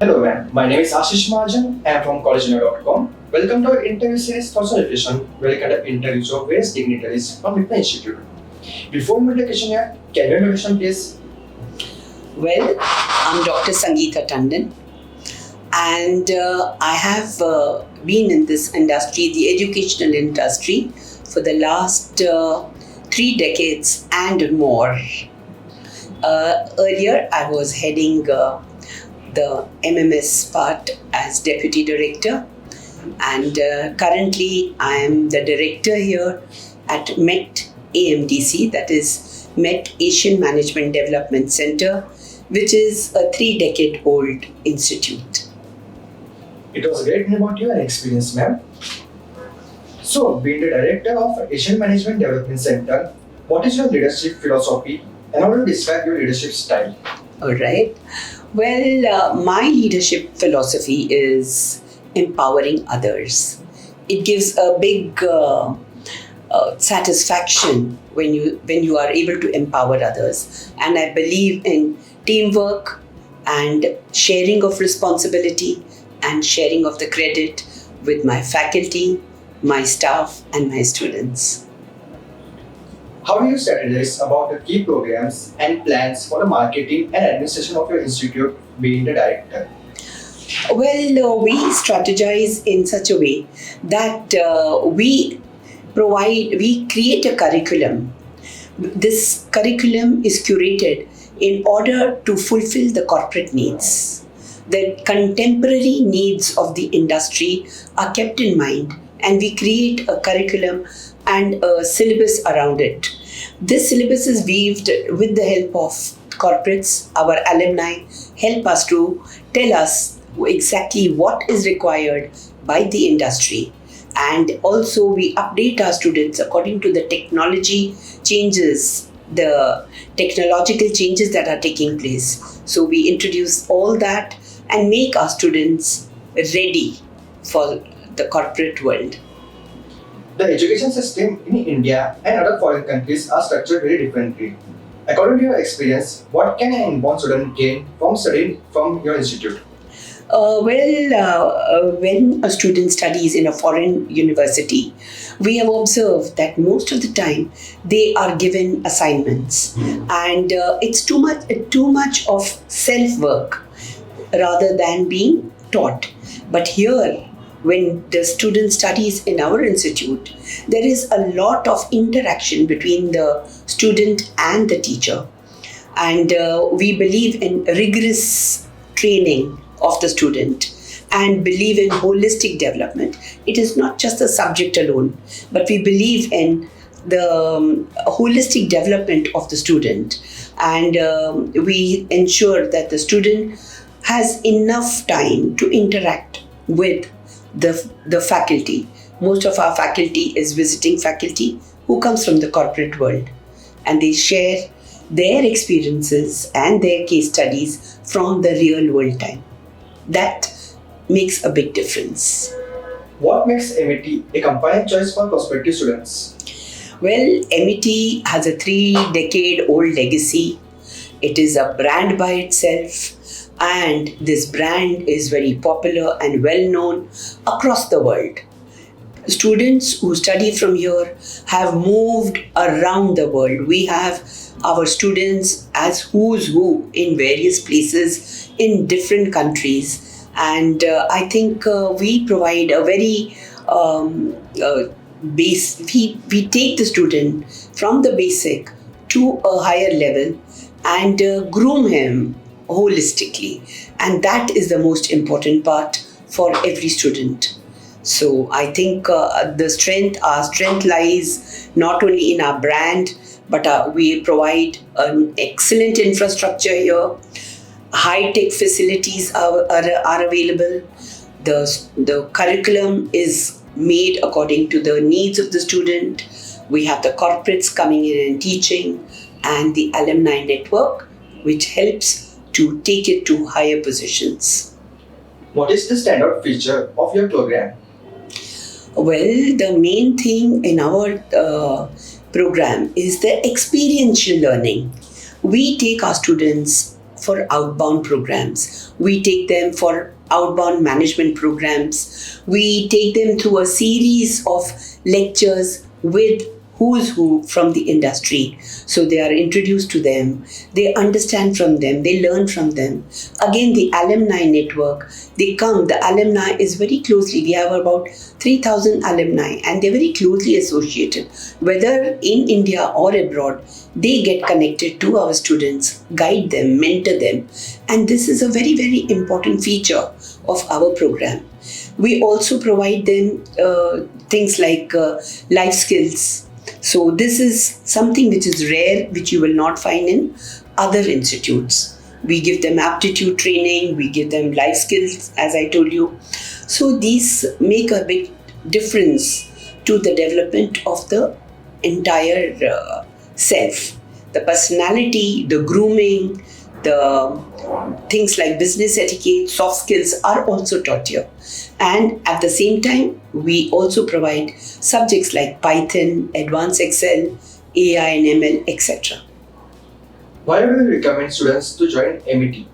Hello, ma'am. My name is Ashish Mahajan. I am from CollegeDunia.com. Welcome to our interview series Thoughts on Education, where we conduct interviews of various dignitaries from Mumbai Institute. Before we question here, can you introduction, please? Well, I'm Dr. Sangeeta Tandon, and I have been in this industry, the educational industry, for the last 3 decades and more. Earlier, I was heading the MMS part as Deputy Director, and currently I am the Director here at MET AMDC, that is MET Asian Management Development Center, which is a 3-decade-old institute. It was great knowing about your experience, ma'am. So, being the director of Asian Management Development Center, what is your leadership philosophy and how do you describe your leadership style? All right. Well, my leadership philosophy is empowering others. It gives a big satisfaction when you are able to empower others, and I believe in teamwork and sharing of responsibility and sharing of the credit with my faculty, my staff, and my students. How do you strategize about the key programs and plans for the marketing and administration of your institute being the director? Well, we strategize in such a way that we create a curriculum. This curriculum is curated in order to fulfill the corporate needs. The contemporary needs of the industry are kept in mind, and we create a curriculum and a syllabus around it. This syllabus is weaved with the help of corporates. Our alumni help us to tell us exactly what is required by the industry. And also we update our students according to the technology changes, the technological changes that are taking place. So we introduce all that and make our students ready for the corporate world. The education system in India and other foreign countries are structured very differently. According to your experience, what can an inborn student gain from studying from your institute? When a student studies in a foreign university, we have observed that most of the time they are given assignments, and it's too much of self work rather than being taught. But here, when the student studies in our institute, there is a lot of interaction between the student and the teacher, and we believe in rigorous training of the student and believe in holistic development. It is not just the subject alone, but we believe in the holistic development of the student, and we ensure that the student has enough time to interact with the faculty. Most of our faculty is visiting faculty who comes from the corporate world, and they share their experiences and their case studies from the real world time. That makes a big difference. What makes MET a compelling choice for prospective students? Well, MET has a 3-decade-old legacy. It is a brand by itself, and this brand is very popular and well known across the world. Students who study from here have moved around the world. We have our students as who's who in various places in different countries, and I think we provide a very base. We take the student from the basic to a higher level and groom him holistically, and that is the most important part for every student. So I think our strength lies not only in our brand, but we provide an excellent infrastructure here. High-tech facilities are available. The curriculum is made according to the needs of the student. We have the corporates coming in and teaching, and the alumni network, which helps to take it to higher positions. What is the standout feature of your program? Well, the main thing in our program is the experiential learning. We take our students for outbound programs. We take them for outbound management programs. We take them through a series of lectures with who's who from the industry. So they are introduced to them, they understand from them, they learn from them. Again, the alumni network, they come, the alumni is very closely, we have about 3,000 alumni and they're very closely associated. Whether in India or abroad, they get connected to our students, guide them, mentor them. And this is a very, very important feature of our program. We also provide them things like life skills. So this is something which is rare, which you will not find in other institutes. We give them aptitude training, we give them life skills, as I told you. So these make a big difference to the development of the entire self. The personality, the grooming, the things like business etiquette, soft skills are also taught here. And at the same time, we also provide subjects like Python, Advanced Excel, AI and ML, etc. Why do you recommend students to join MET?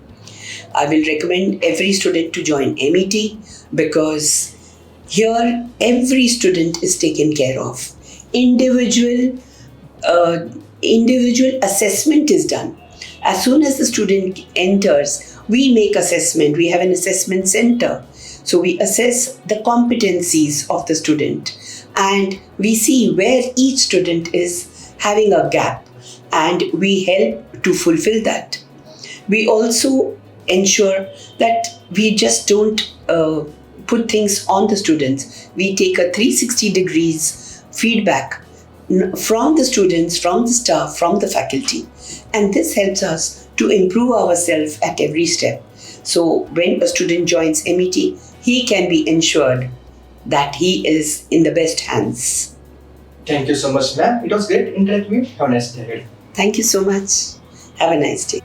I will recommend every student to join MET because here every student is taken care of. Individual assessment is done. As soon as the student enters, we make assessment. We have an assessment center. So we assess the competencies of the student and we see where each student is having a gap and we help to fulfill that. We also ensure that we just don't put things on the students. We take a 360 degrees feedback from the students, from the staff, from the faculty. And this helps us to improve ourselves at every step. So when a student joins MET, he can be ensured that he is in the best hands. Thank you so much, ma'am. It was great interacting with you. Have a nice day. Thank you so much. Have a nice day.